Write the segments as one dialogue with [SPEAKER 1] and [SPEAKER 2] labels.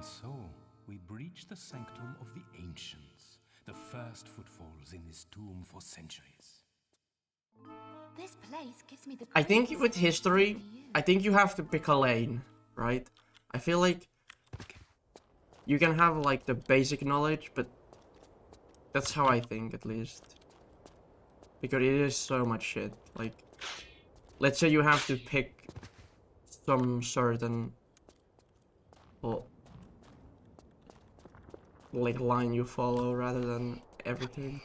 [SPEAKER 1] so, we breach the sanctum of the ancients, the first footfalls in this tomb for centuries.
[SPEAKER 2] This place gives me the
[SPEAKER 3] I think
[SPEAKER 2] creeps.
[SPEAKER 3] with history, I think you have to pick a lane, right? I feel like you can have like the basic knowledge, but that's how I think at least. Because it is so much shit. Like, let's say you have to pick some certain, well, like line you follow rather than everything.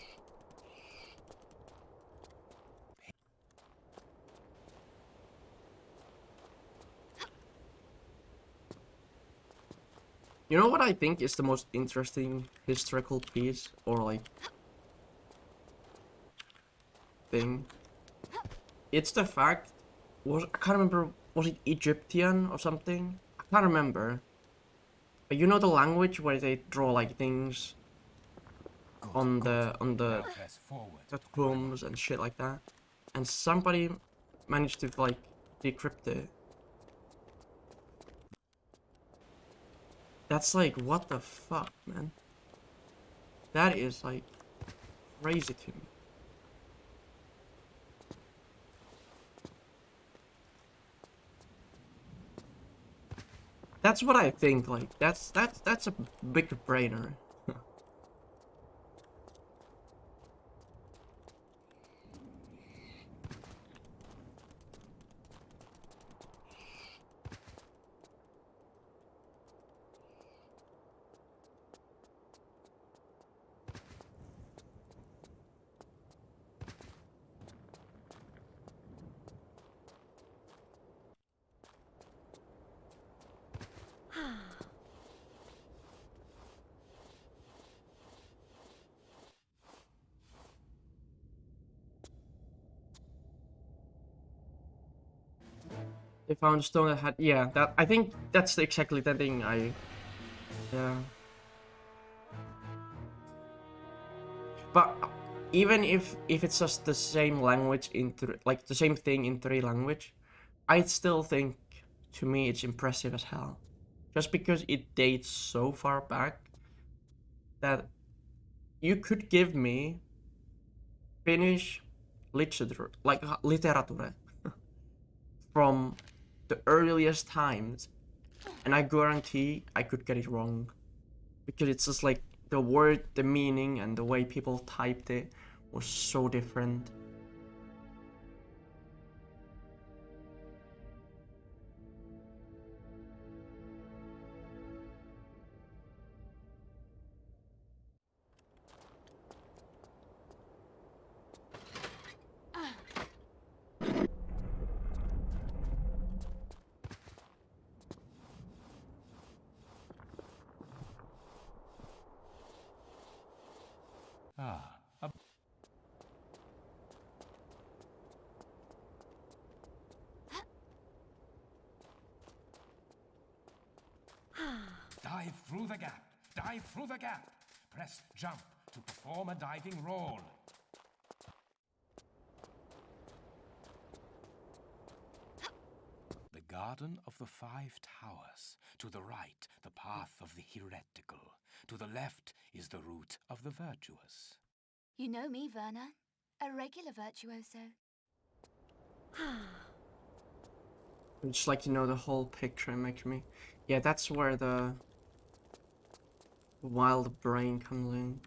[SPEAKER 3] You know what I think is the most interesting historical piece or like thing? It's the fact I can't remember, was it Egyptian or something? I can't remember. But you know the language where they draw like things on the tombs and shit like that, and somebody managed to like decrypt it. That's like, what the fuck, man? That is like crazy to me. That's what I think. Like that's a big brainer. They found a stone that had, yeah, that, I think that's exactly the thing yeah. But even if it's just the same language in like the same thing in 3 language, I still think, to me, it's impressive as hell. Just because it dates so far back that you could give me Finnish literature, like literature, from the earliest times, and I guarantee I could get it wrong. Because it's just like the word, the meaning, and the way people typed it was so different.
[SPEAKER 1] Ah, a dive through the gap. Dive through the gap. Press jump to perform a diving roll. The Garden of the Five Towers. To the right, the path of the heretical. To the left is the route of the virtuous.
[SPEAKER 2] You know me, Werner. A regular virtuoso.
[SPEAKER 3] I just like to know the whole picture and make me. Yeah, that's where the wild brain comes in.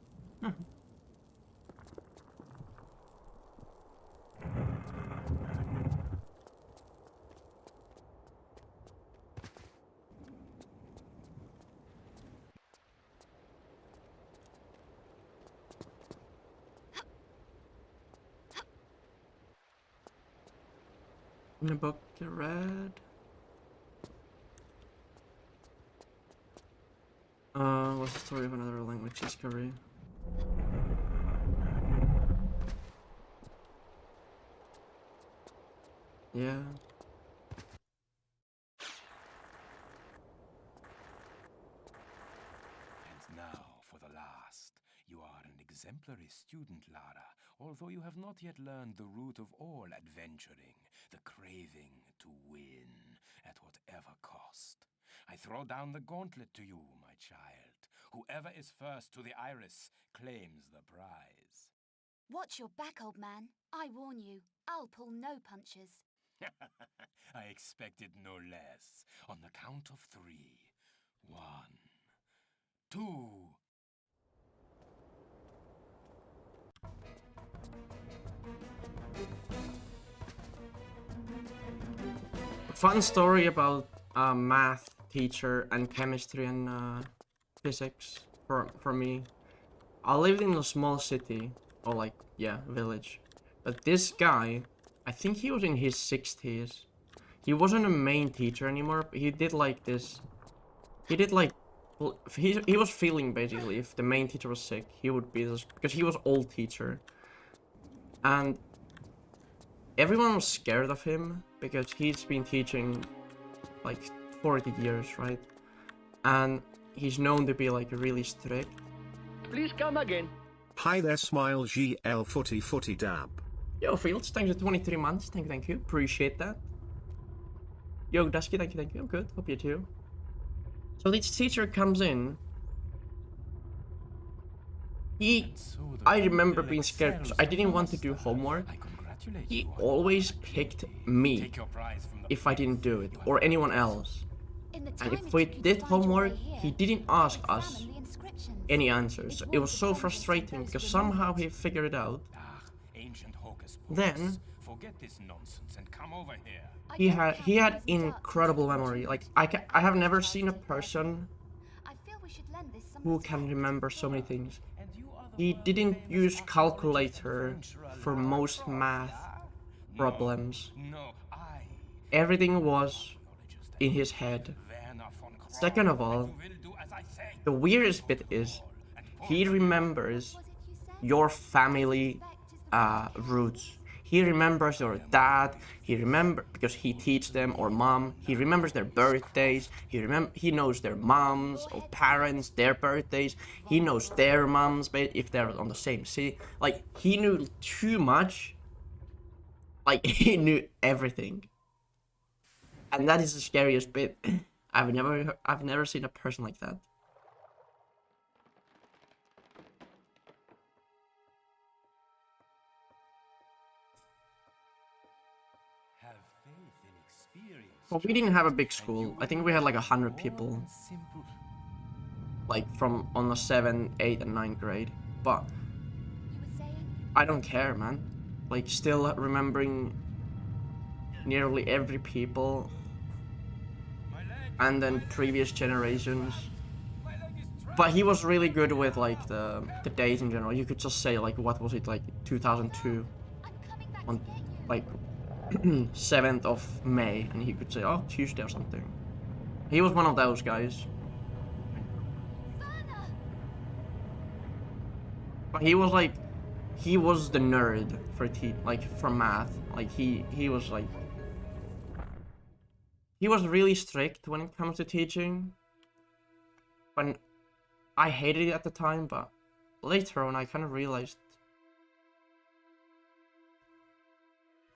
[SPEAKER 3] In the book I read. What's the story of another language discovery? Yeah.
[SPEAKER 1] And now for the last. You are an exemplary student, Lara, although you have not yet learned the root of all adventuring, the craving to win at whatever cost. I throw down the gauntlet to you, my child. Whoever is first to the iris claims the prize.
[SPEAKER 2] Watch your back, old man. I warn you, I'll pull no punches.
[SPEAKER 1] I expected no less. On the count of 3. 1, 2.
[SPEAKER 3] Fun story about math teacher and chemistry and physics for me. I lived in a small city, or like, yeah, village. But this guy, I think he was in his 60s. He wasn't a main teacher anymore, but he did like this. He did like, he was feeling basically if the main teacher was sick, he would be this, because he was old teacher. And everyone was scared of him because he's been teaching like 40 years, right? And he's known to be like really strict.
[SPEAKER 4] Please come again.
[SPEAKER 5] Hi there, Smile GL Footi Dab.
[SPEAKER 3] Yo, Fields, thanks for 23 months. Thank you. Appreciate that. Yo, Dusky, thank you. I'm good. Hope you too. So this teacher comes in. I remember being scared because I didn't want to do homework. He always picked me if I didn't do it, or anyone else. And if we did homework, he didn't ask us any answers. It was so frustrating because somehow he figured it out. Then he had incredible memory. Like I have never seen a person who can remember so many things. He didn't use calculator for most math problems. Everything was in his head. Second of all, the weirdest bit is he remembers your family roots. He remembers your dad. Because he teaches them, or mom. He remembers their birthdays. He knows their moms or parents, their birthdays. He knows their moms, if they're on the same city. Like, he knew too much. Like, he knew everything. And that is the scariest bit. I've never seen a person like that. Well, we didn't have a big school. I think we had like 100 people. Like on the 7th, 8th, and 9th grade. But I don't care, man. Like, still remembering nearly every people. And then previous generations. But he was really good with like the dates in general. You could just say like, what was it, like 2002 on like 7th of May, and he could say, oh, Tuesday or something. He was one of those guys. But he was like, he was the nerd for math. Like he was like, he was really strict when it comes to teaching. But I hated it at the time, but later on I kind of realized,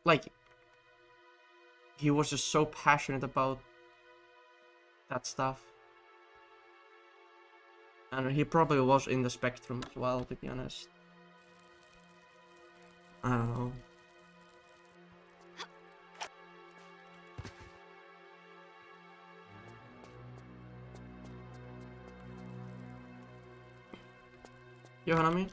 [SPEAKER 3] like, he was just so passionate about that stuff. And he probably was in the spectrum as well, to be honest. I don't know. Johanami?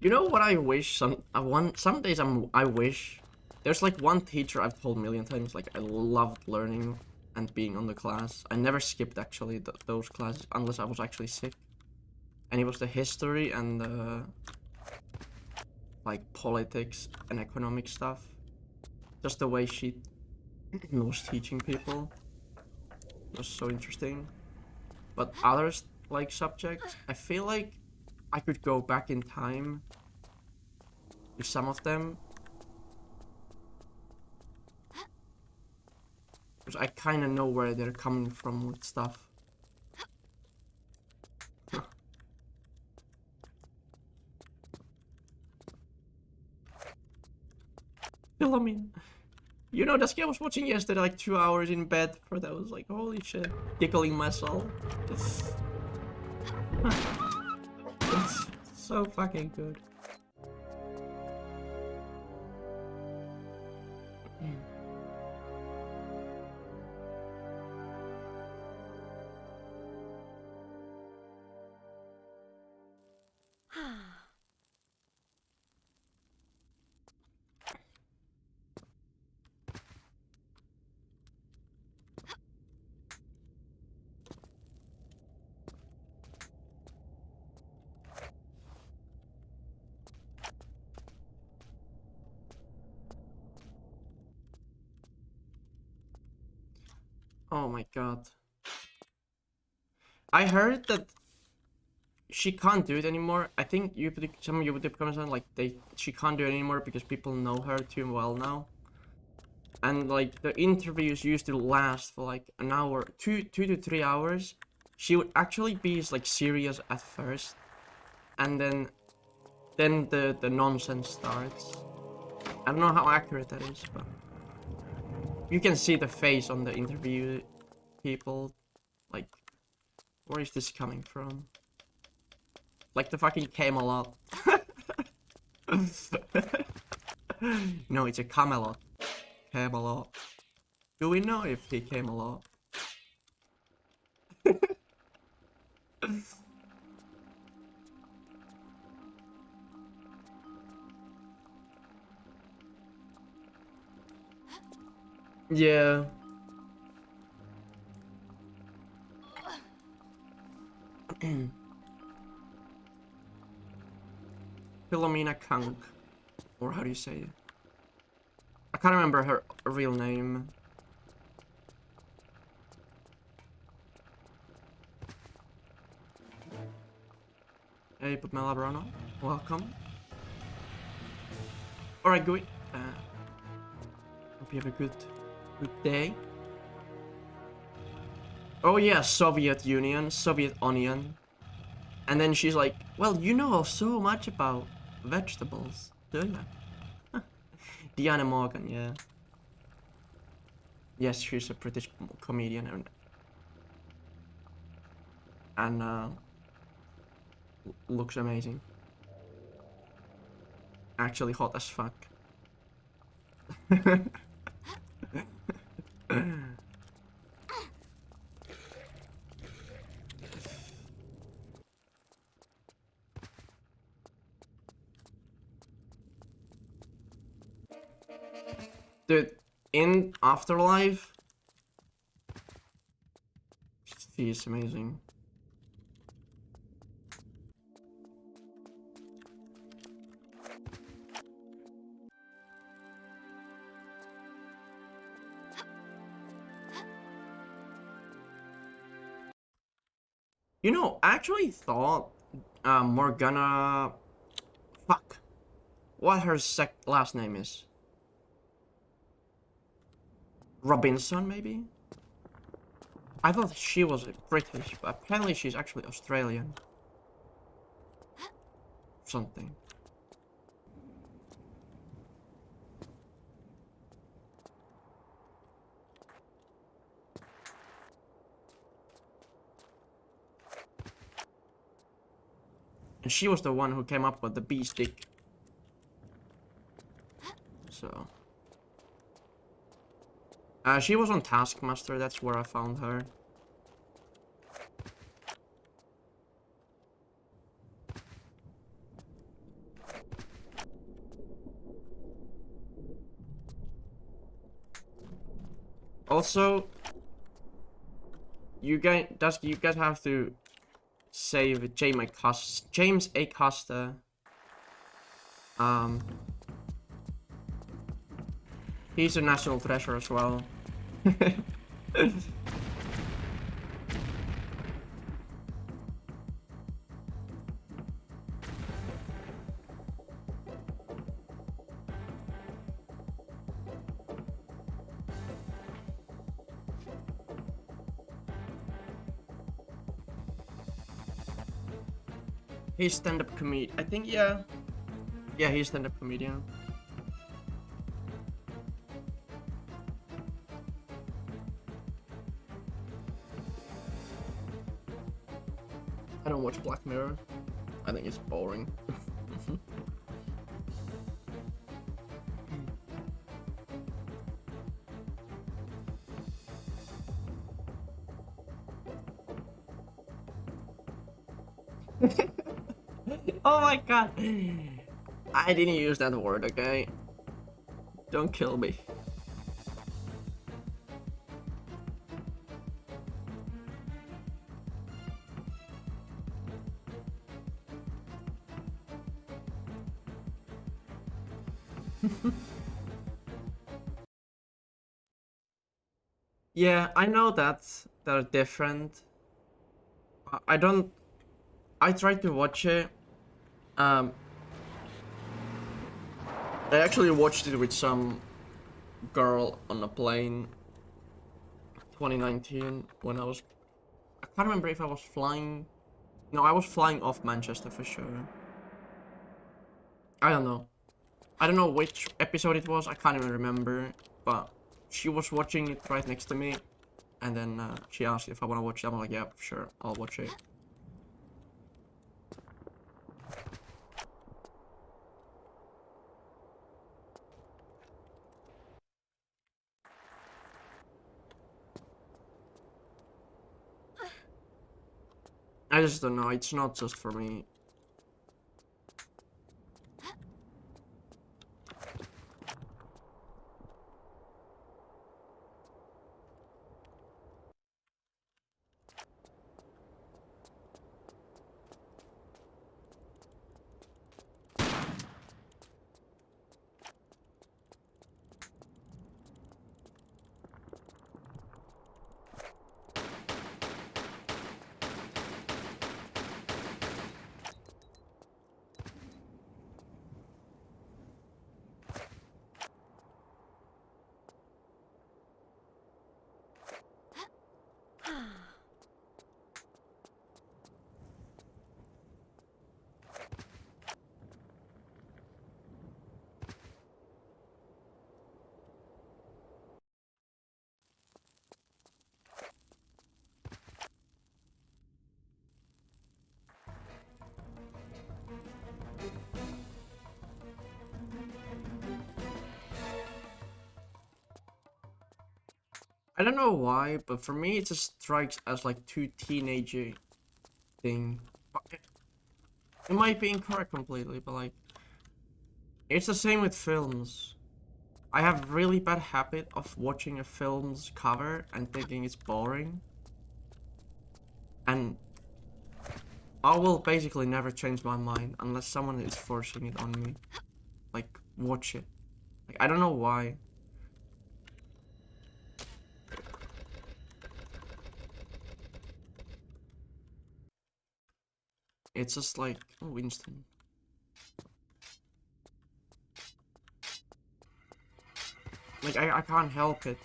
[SPEAKER 3] You know what I wish? Some days I wish there's like one teacher I've told a million times, like I loved learning and being on the class. I never skipped actually those classes unless I was actually sick. And it was the history and the like politics and economic stuff. Just the way she was teaching people was so interesting. But others, like subjects, I feel like I could go back in time to some of them. Because I kind of know where they're coming from with stuff. Still, I mean, you know, that's game I was watching yesterday, like 2 hours in bed for that. Was like, holy shit, tickling myself. It's so fucking good. Oh my god. I heard that she can't do it anymore. I think some YouTube comments on like she can't do it anymore because people know her too well now. And like the interviews used to last for like an hour, 2 to 3 hours. She would actually be like serious at first, and then the nonsense starts. I don't know how accurate that is, but you can see the face on the interview people, like, where is this coming from? Like the fucking Camelot. No, it's a Camelot. Camelot. Do we know if he came a lot? Yeah. Philomena Kunk. Or how do you say it? I can't remember her real name. Hey, Pamela Bruno. Welcome. Alright, good. Hope you have a good day. Oh yeah, Soviet Union, Soviet Onion. And then she's like, well, you know so much about vegetables, do you? Diana Morgan, yeah. Yes, she's a British comedian and looks amazing. Actually hot as fuck. Dude, in Afterlife, she is amazing. You know, I actually thought Morgana... Fuck. What her last name is. Robinson, maybe? I thought she was British, but apparently she's actually Australian. Something. And she was the one who came up with the bee stick. So... she was on Taskmaster, that's where I found her. Also, you guys have to save James A. Costa. He's a national treasure as well. He's stand-up comedian. I think, yeah. Yeah, he's stand-up comedian. I don't watch Black Mirror. I think it's boring. Oh my god! I didn't use that word, okay? Don't kill me. Yeah, I know that they're different. I don't. I tried to watch it. I actually watched it with some girl on a plane. 2019 when I can't remember if I was flying. No, I was flying off Manchester for sure. I don't know. I don't know which episode it was. I can't even remember. But she was watching it right next to me, and then she asked if I want to watch it. I'm like, yeah, sure, I'll watch it. I just don't know. It's not just for me. I don't know why, but for me it just strikes as like too teenagey thing. It might be incorrect completely, but like it's the same with films. I have really bad habit of watching a film's cover and thinking it's boring. And I will basically never change my mind unless someone is forcing it on me. Like, watch it. Like, I don't know why. It's just like, oh, Winston. Like, I can't help it.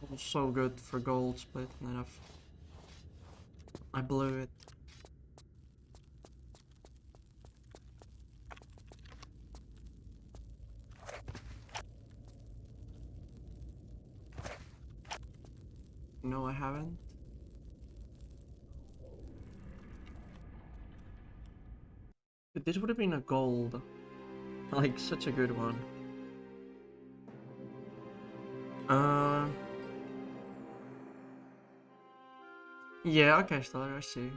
[SPEAKER 3] I was so good for gold split, and then I blew it. No, I haven't. But this would have been a gold. Like, such a good one. Yeah, okay, Stellar, I see.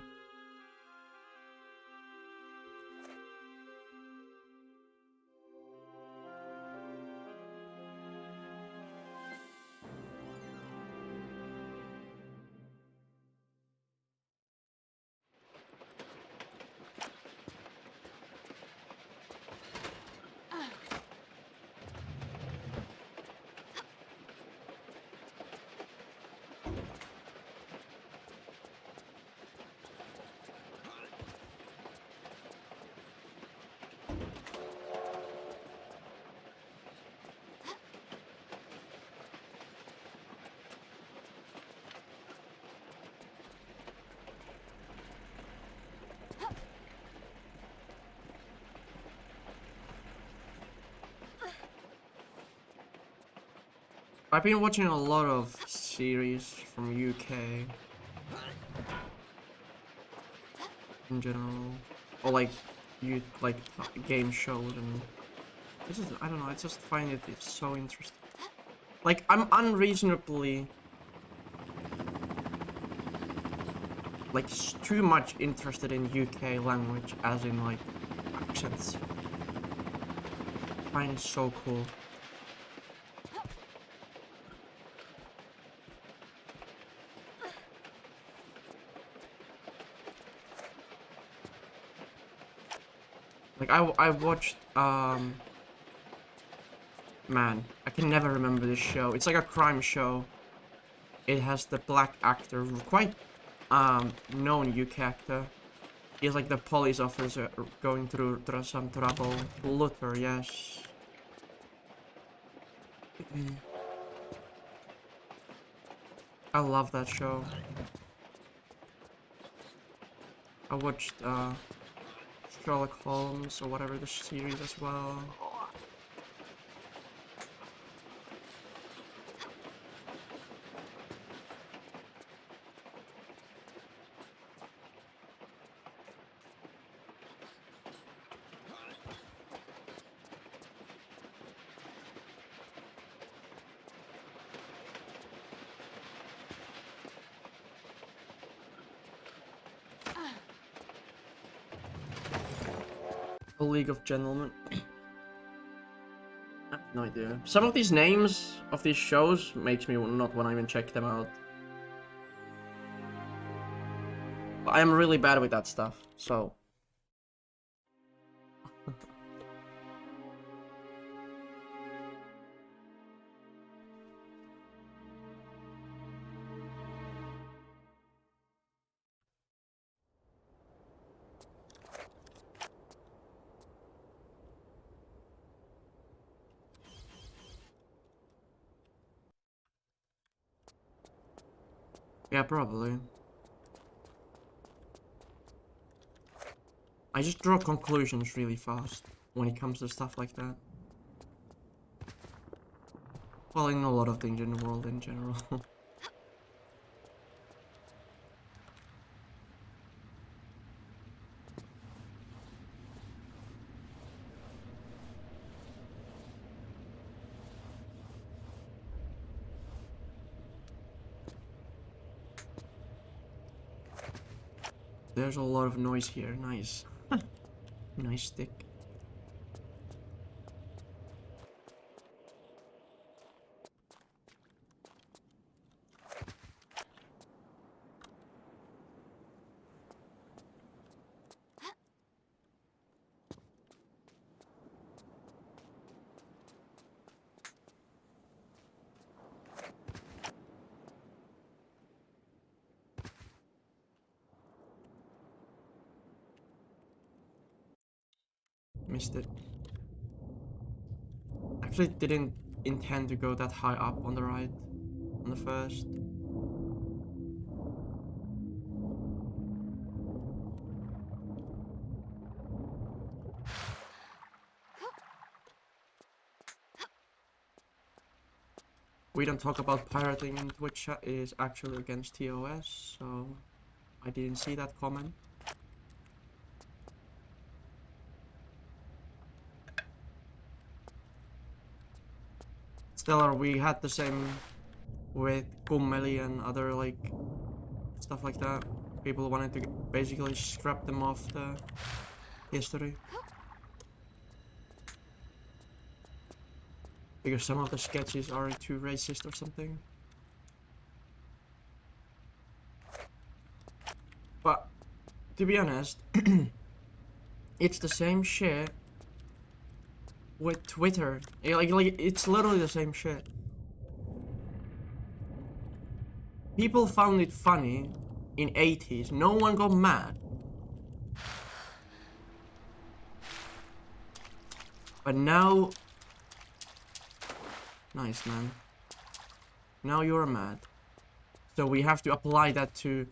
[SPEAKER 3] I've been watching a lot of series from UK in general, or like game shows, and this is, I don't know, I just find it's so interesting. Like, I'm unreasonably like too much interested in UK language, as in like accents. I find it so cool. Like I watched man, I can never remember this show. It's like a crime show. It has the black actor, quite known UK actor. He's like the police officer going through some trouble. Luther, yes. I love that show. I watched Sherlock Holmes or whatever, the series as well. A League of Gentlemen. I have no idea. Some of these names of these shows makes me not want to even check them out. I am really bad with that stuff, so. Yeah, probably. I just draw conclusions really fast when it comes to stuff like that. Well, in a lot of things in the world in general. There's a lot of noise here. Nice. Nice stick. Missed it. Actually didn't intend to go that high up on the right, on the first. We don't talk about pirating in Twitch chat is actually against TOS, so I didn't see that comment. Stellar, we had the same with Kummeli and other like stuff like that. People wanted to basically scrap them off the history. Because some of the sketches are too racist or something. But to be honest, it's the same shit with Twitter. Like it's literally the same shit. People found it funny in 80s. No one got mad. But now, nice man. Now you're mad. So we have to apply that to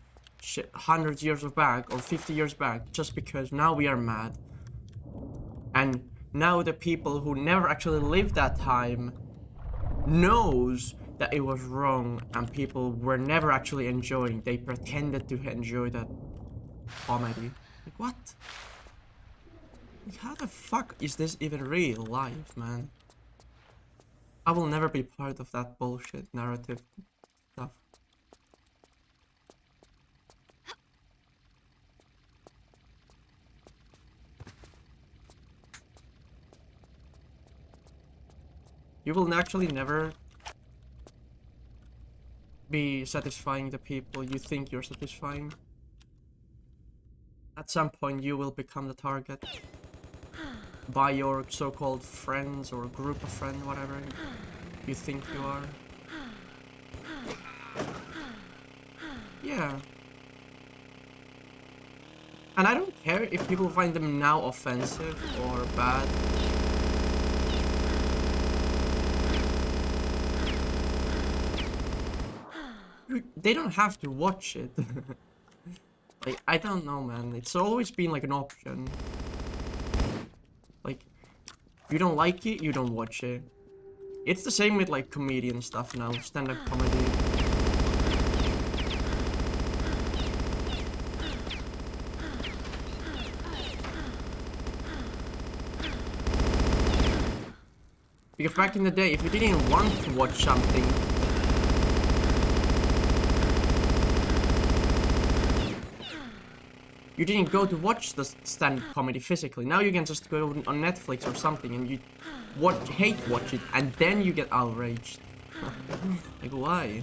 [SPEAKER 3] 100 years back or 50 years back just because now we are mad. And now the people who never actually lived that time knows that it was wrong and people were never actually enjoying. They pretended to enjoy that comedy. Like, what? Like, how the fuck is this even real life, man? I will never be part of that bullshit narrative stuff. You will actually never be satisfying the people you think you're satisfying. At some point you will become the target by your so-called friends or group of friends, whatever you think you are. Yeah. And I don't care if people find them now offensive or bad. They don't have to watch it. Like, I don't know, man. It's always been like an option. Like, you don't like it, you don't watch it. It's the same with like comedian stuff now, stand-up comedy. Because back in the day, if you didn't want to watch something, you didn't go to watch the stand-up comedy physically. Now you can just go on Netflix or something and you hate watch it, and then you get outraged. Like, why?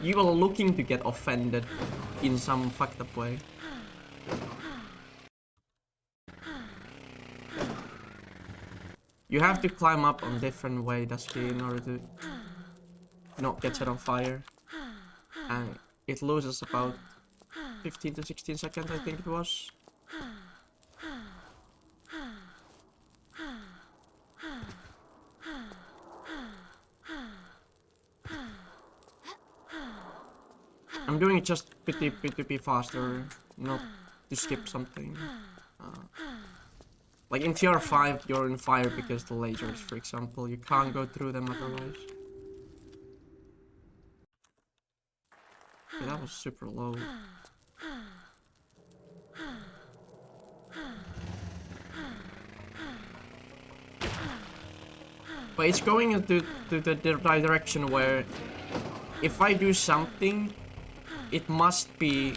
[SPEAKER 3] You are looking to get offended in some fucked up way. You have to climb up on different way, Dusky, in order to not get set on fire. And it loses about 15 to 16 seconds, I think it was. I'm doing it just to be faster, not to skip something. Like in tier 5, you're in fire because the lasers, for example. You can't go through them otherwise. Yeah, that was super low. But it's going into the direction where if I do something, it must be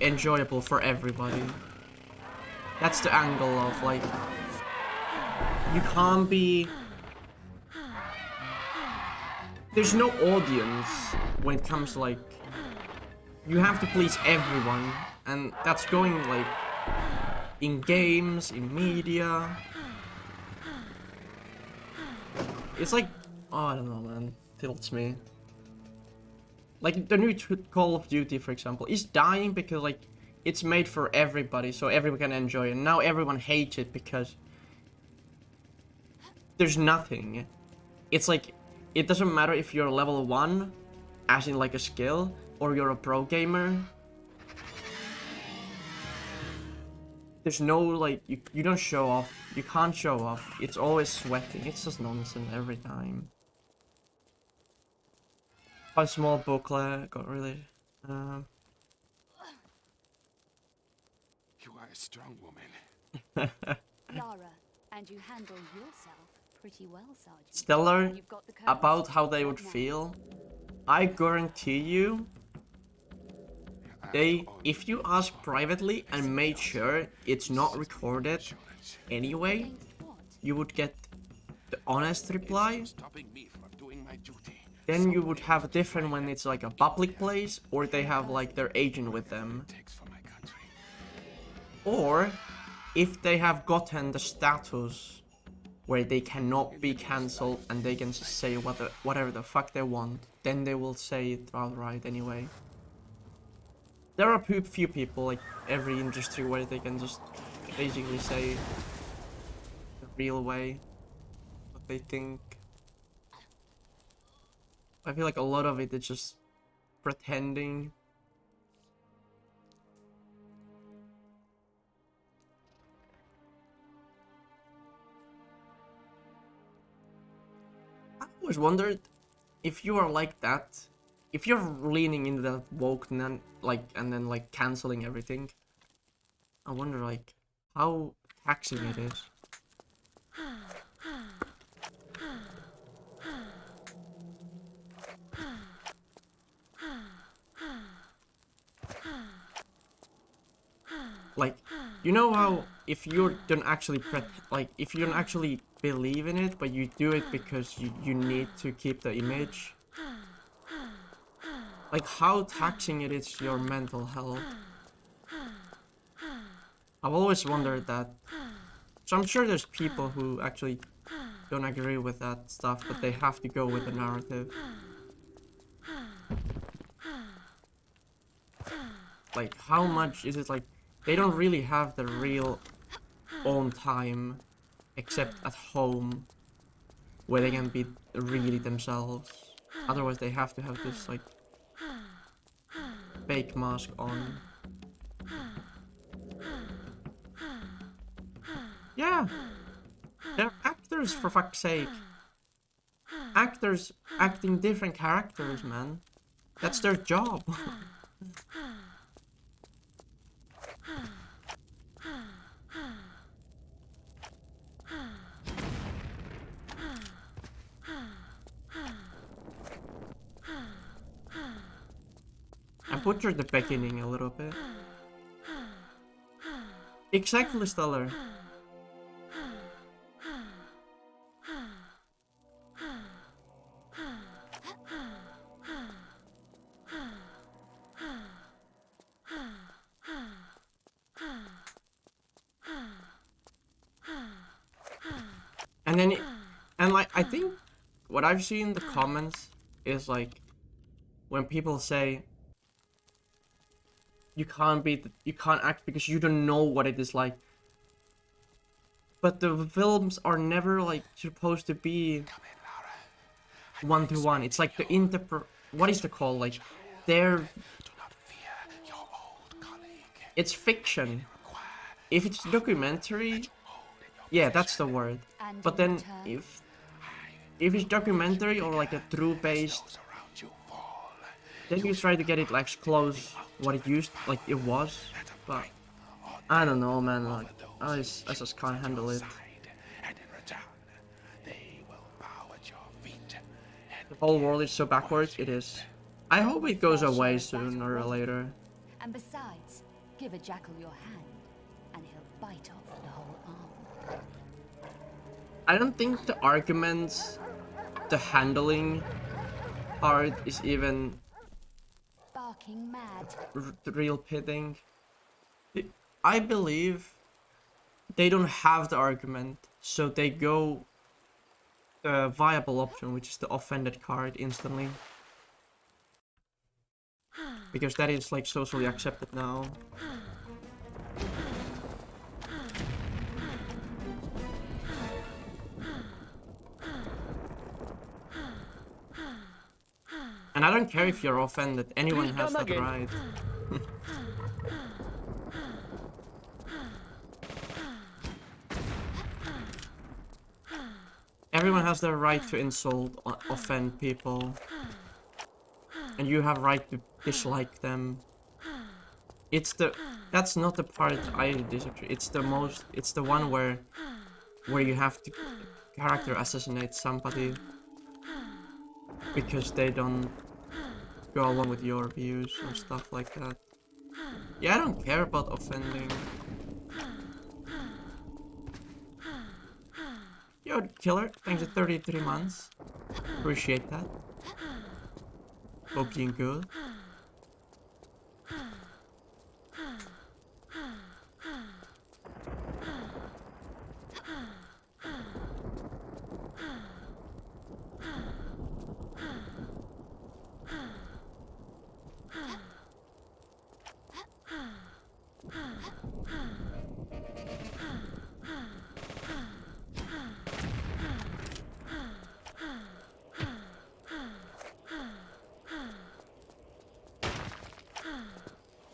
[SPEAKER 3] enjoyable for everybody. That's the angle of like, you can't be... There's no audience when it comes to like, you have to please everyone, and that's going like in games, in media. It's like, oh, I don't know, man, tilts me. Like the new Call of Duty, for example, is dying because like it's made for everybody, so everyone can enjoy it. And now everyone hates it because there's nothing. It's like, it doesn't matter if you're level 1, as in like a skill, or you're a pro gamer. There's no like, you don't show off. You can't show off. It's always sweating. It's just nonsense every time. A small booklet got really...
[SPEAKER 1] You are a strong woman.
[SPEAKER 2] Lara, and you handle yourself pretty well, Sergeant.
[SPEAKER 3] Stellar,
[SPEAKER 2] You've got the courage
[SPEAKER 3] about
[SPEAKER 2] to
[SPEAKER 3] how
[SPEAKER 2] do
[SPEAKER 3] they
[SPEAKER 2] that
[SPEAKER 3] would
[SPEAKER 2] now.
[SPEAKER 3] feel. I guarantee you, if you ask privately and made sure it's not recorded anyway,
[SPEAKER 2] Against what?
[SPEAKER 3] you would get the honest reply.
[SPEAKER 1] Stopping me from doing my duty.
[SPEAKER 3] Then you would have different when it's like a public place, or they have like their agent with them.
[SPEAKER 1] Takes for my country.
[SPEAKER 3] Or if they have gotten the status where they cannot be cancelled and they can just say whatever the fuck they want, then they will say it outright anyway. There are few people, like every industry, where they can just basically say the real way what they think. I feel like a lot of it is just pretending. always wondered if you are like that, if you're leaning into that woke and then like canceling everything. I wonder like how taxing it is. Like, you know how if you don't actually if you don't actually believe in it, but you do it because you need to keep the image. Like how taxing it is to your mental health. I've always wondered that. So I'm sure there's people who actually don't agree with that stuff, but they have to go with the narrative. Like, how much is it like, they don't really have the real own time, except at home, where they can be really themselves. Otherwise they have to have this, like, fake mask on. Yeah! They're actors, for fuck's sake. Actors acting different characters, man. That's their job. I butchered the beginning a little bit. Exactly, Stellar. And then, like, I think what I've seen in the comments is like, when people say, you can't act because you don't know what it is like. But the films are never like supposed to be one-to-one. It's like the what is the call? Like, it's fiction. If it's documentary, yeah, that's the word. But then if it's documentary or like a true based, then you try to get it like close what it was. But I don't know, man. Like, I just can't handle it. The whole world is so backwards. It is. I hope it goes away sooner or later.
[SPEAKER 2] And besides, give a jackal your hand, and he'll bite off the whole arm.
[SPEAKER 3] I don't think the arguments, the handling part is even
[SPEAKER 2] Barking mad.
[SPEAKER 3] the real pitting. I believe they don't have the argument, so they go the viable option, which is the offended card instantly. Because that is like socially accepted now. And I don't care if you're offended, anyone has that right. Everyone has the right to insult or offend people. And you have right to dislike them. That's not the part I disagree. It's the one where you have to character assassinate somebody because they don't go along with your views and stuff like that. Yeah, I don't care about offending. Yo, Killer, thanks for 33 months. Appreciate that. Hope you're good.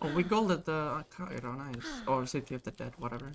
[SPEAKER 3] Oh, we golded the Cairo, nice. Or City of the Dead, whatever.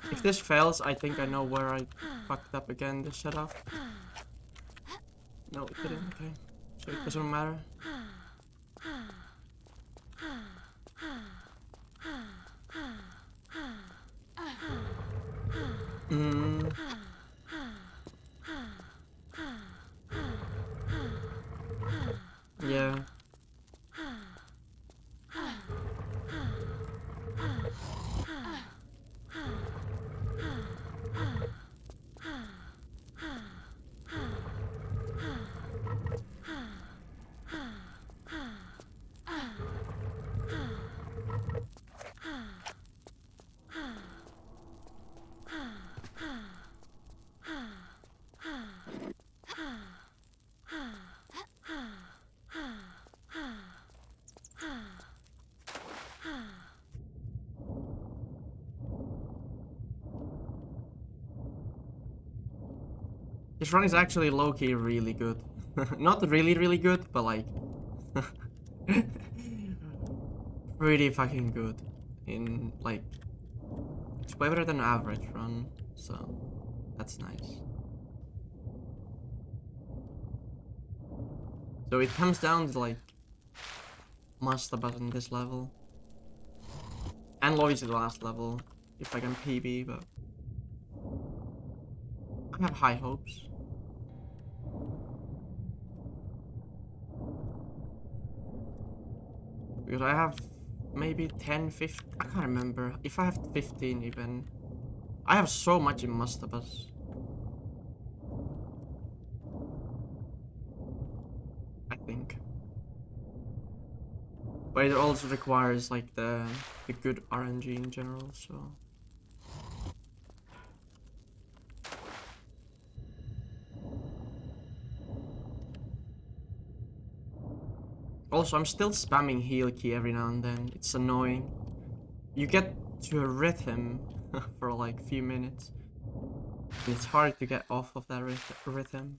[SPEAKER 3] If this fails, I think I know where I fucked up again this setup. No, it didn't, okay. So it doesn't matter. Yeah. This run is actually low-key really good. Not really good, but like... pretty fucking good. In like... It's way better than average run, so... That's nice. So it comes down to like... Mastabas in this level. And obviously the last level, if I can PB, but... I have high hopes. Because I have maybe 10, 15, I can't remember. If I have 15 even. I have so much in Mastabas. I think. But it also requires like the good RNG in general, so... Also, I'm still spamming heal key every now and then. It's annoying. You get to a rhythm for like a few minutes. And it's hard to get off of that rhythm.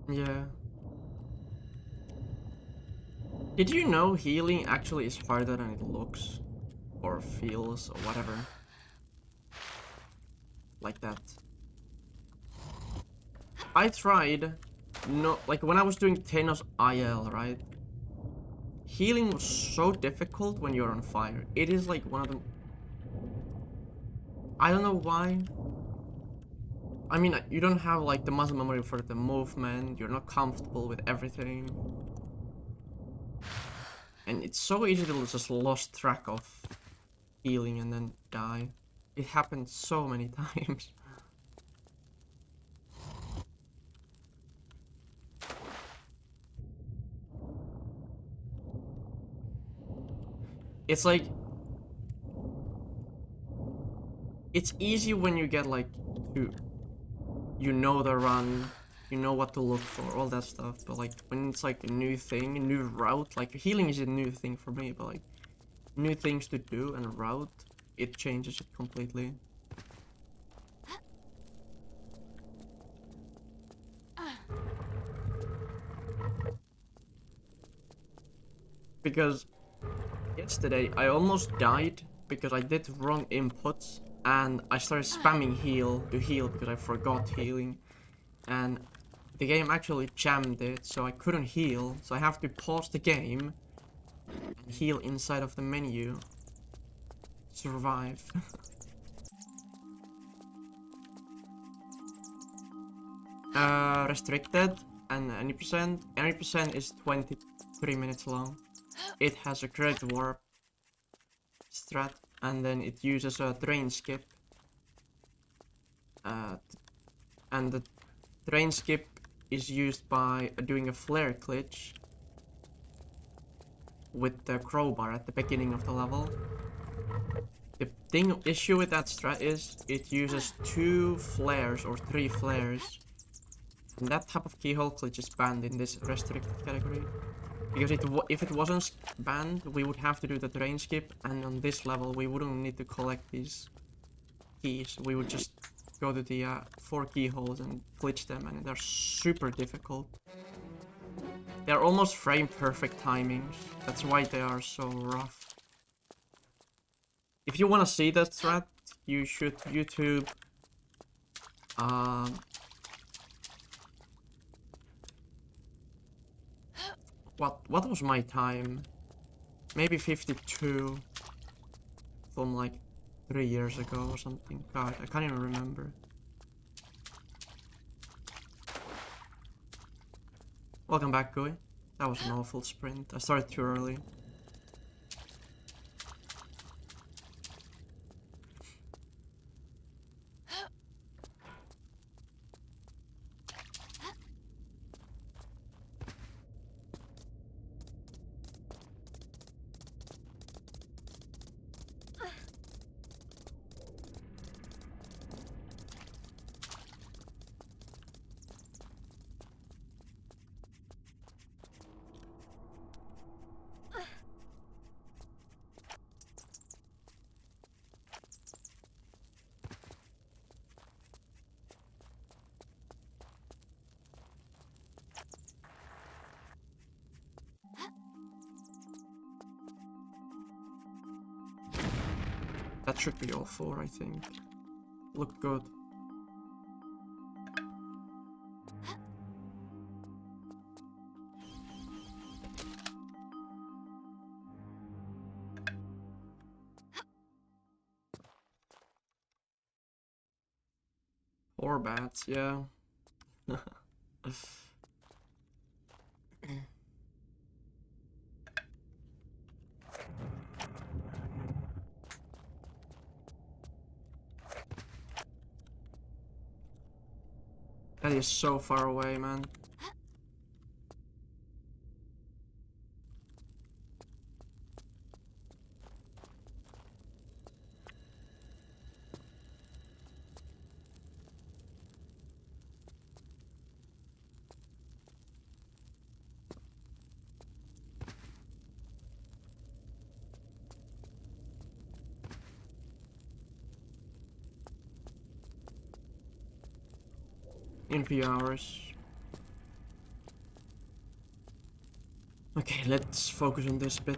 [SPEAKER 3] Yeah. Did you know healing actually is harder than it looks? Or feels, or whatever? Like that. I tried, no, like when I was doing Tenos IL, right? Healing was so difficult when you're on fire. It is like one of the... I don't know why. I mean, you don't have like the muscle memory for the movement, you're not comfortable with everything. And it's so easy to just lost track of healing and then die. It happened so many times. It's like... It's easy when you get like to... You know the run, you know what to look for, all that stuff. But like when it's like a new thing, a new route, like healing is a new thing for me, but like new things to do and route, it changes it completely. Because yesterday I almost died because I did wrong inputs and I started spamming heal to heal because I forgot healing. And the game actually jammed it, so I couldn't heal, so I have to pause the game and heal inside of the menu. Survive. Restricted and any percent is 23 minutes long. It has a correct warp strat, and then it uses a train skip. And the train skip is used by doing a flare glitch. with the crowbar at the beginning of the level. The issue with that strat is it uses 2 flares or 3 flares. And that type of keyhole glitch is banned in this restricted category. Because if it wasn't banned, we would have to do the terrain skip, and on this level we wouldn't need to collect these keys. We would just go to the 4 keyholes and glitch them, and they're super difficult. They're almost frame perfect timings. That's why they are so rough. If you want to see that strat, you should YouTube what was my time? Maybe 52 from like 3 years ago or something. God, I can't even remember. Welcome back, Gui. That was an awful sprint. I started too early. That should be all 4, I think. Looked good. Or bats, yeah. That is so far away, man. In few hours. Okay, let's focus on this bit.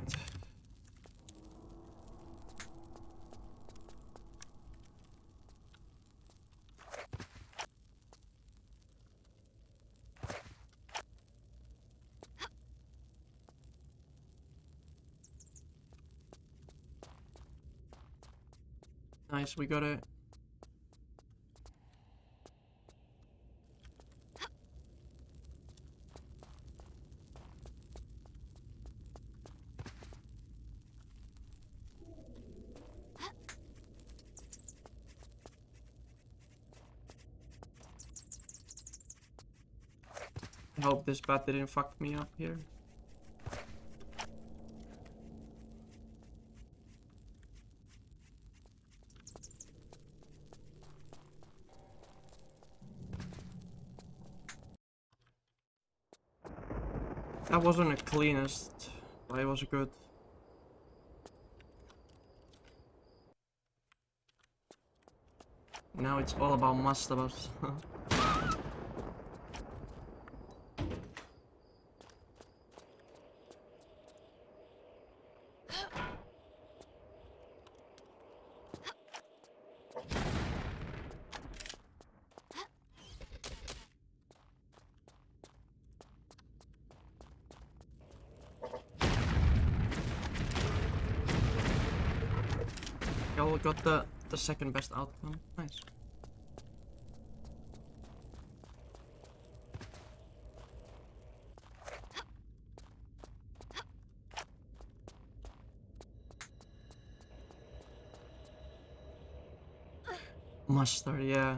[SPEAKER 3] Nice, we got it. I hope this bat didn't fuck me up here. That wasn't the cleanest, but it was good. Now it's all about mastabas. Y'all got the second best outcome. Nice. Mustard, yeah.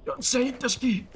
[SPEAKER 3] Don't say it, Dusky!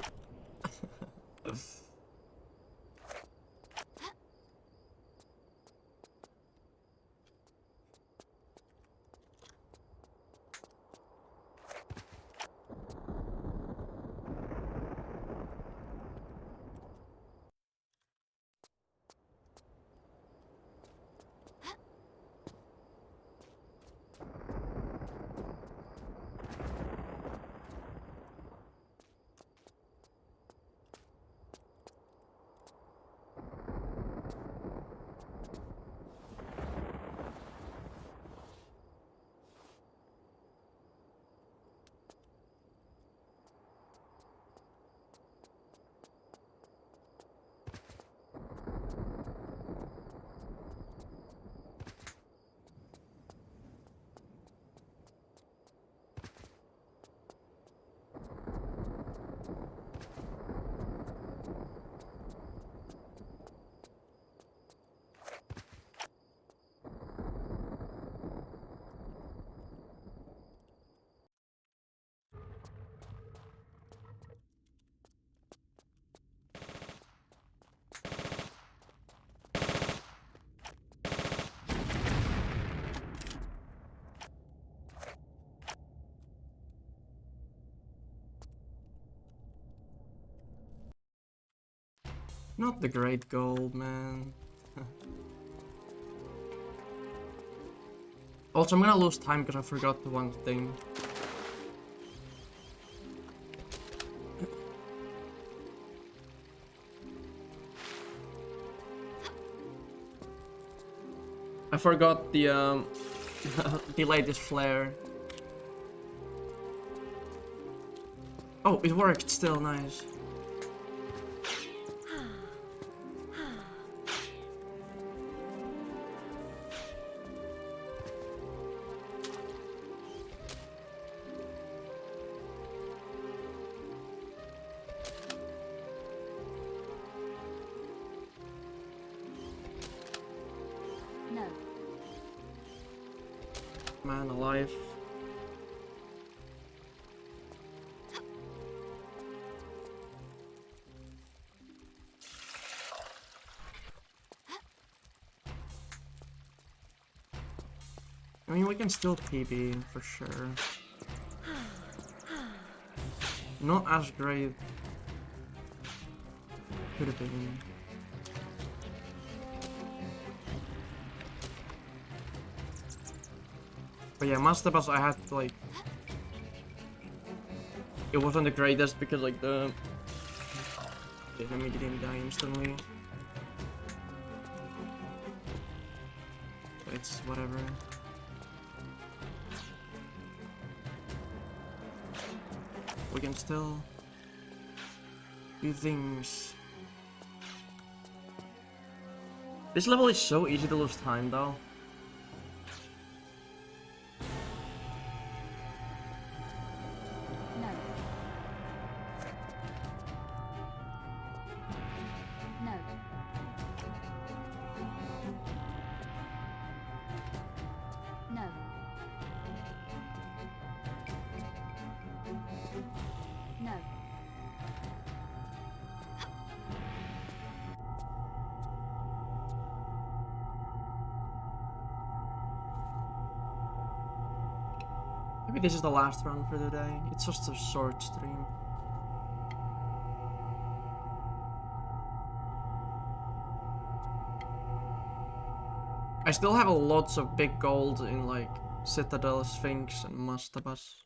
[SPEAKER 3] Not the great gold, man. Also, I'm gonna lose time because I forgot the one thing. I forgot the the latest flare. Oh, it worked still, nice.
[SPEAKER 2] No.
[SPEAKER 3] Man alive. I mean, we can still PB for sure. Not as great. Could have been. But yeah, Master Boss I had like... It wasn't the greatest because like the enemy didn't die instantly. But it's whatever. We can still do things. This level is so easy to lose time though.
[SPEAKER 2] No. No. No. No.
[SPEAKER 3] Maybe this is the last run for the day. It's just a short stream. I still have lots of big gold in like Citadel, Sphinx, and Mastabas.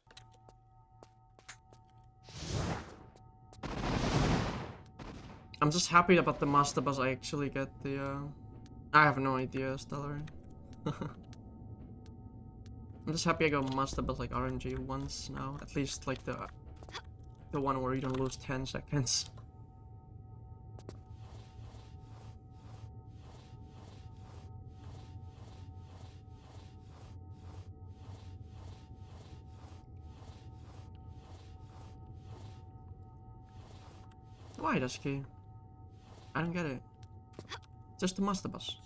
[SPEAKER 3] I'm just happy about the Mastabas I actually get the I have no idea, Stellar. I'm just happy I got Mastabas like RNG once now. At least like the one where you don't lose 10 seconds. Why, Dusky? I don't get it. Just the master bus.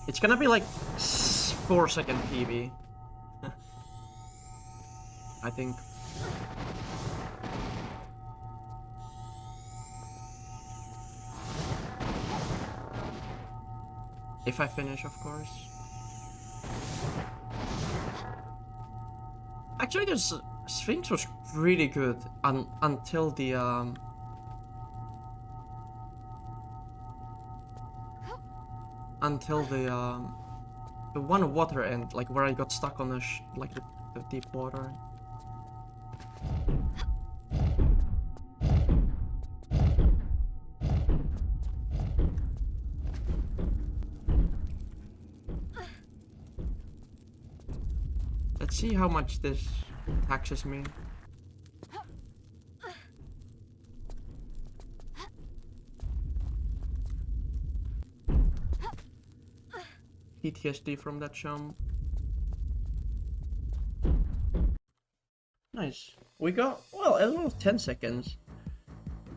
[SPEAKER 3] It's gonna be like 4-second PB. I think. If I finish, of course. Actually, this Sphinx was really good until the one water end, like where I got stuck on the the deep water. Let's see how much this taxes me. PTSD from that jump. Nice. We got, well, I lost 10 seconds.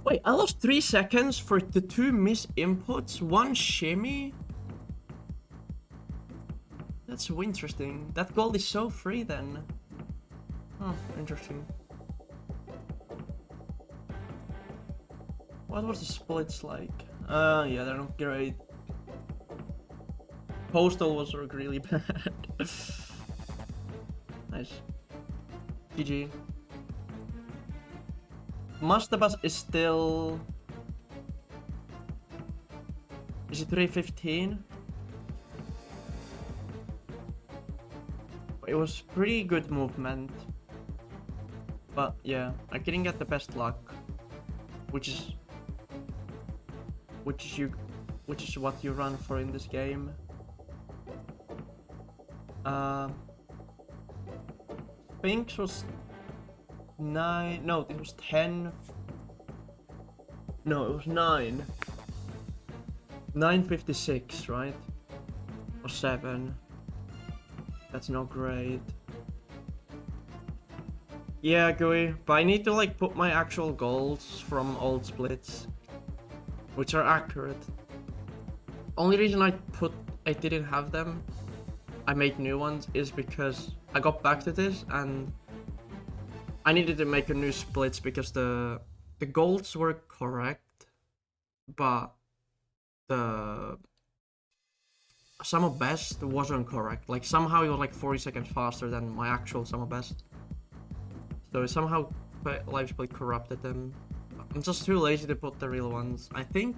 [SPEAKER 3] Wait, I lost 3 seconds for the 2 miss inputs, 1 shimmy. That's so interesting. That gold is so free then. Oh, interesting. What was the splits like? Yeah, they're not great. Postal was really bad. Nice. GG. Mastabas is still... Is it 315? It was pretty good movement. But yeah, I didn't get the best luck. Which is what you run for in this game. Sphinx was 9, no, it was 10. No, it was 9. 956, right? Or 7. That's not great. Yeah, Gooey, but I need to like put my actual goals from old splits, which are accurate. Only reason I didn't have them, I made new ones, is because I got back to this and I needed to make a new splits because the goals were correct, but the sum of best wasn't correct. Like somehow it was like 40 seconds faster than my actual sum of best. So somehow live split corrupted them. I'm just too lazy to put the real ones. I think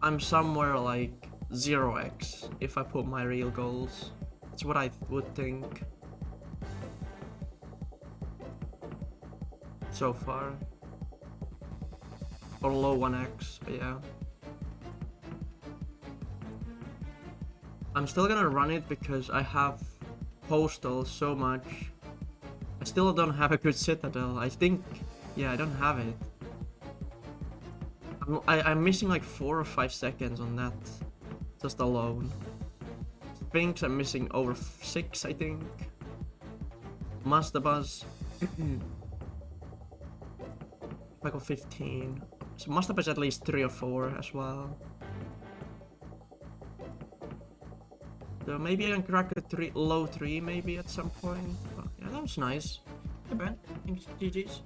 [SPEAKER 3] I'm somewhere like 0x if I put my real goals. That's what I would think. So far. Or low 1x, but yeah. I'm still gonna run it because I have Postal so much. I still don't have a good Citadel. I think, yeah, I don't have it. I'm missing like 4 or 5 seconds on that, just alone. Sphinx, I'm missing over 6, I think. Mastabas, I got 15. So Mastabas at least 3 or 4 as well. So maybe I can crack a low 3 maybe at some point. But yeah, that was nice. Hey Ben, thanks, GG's.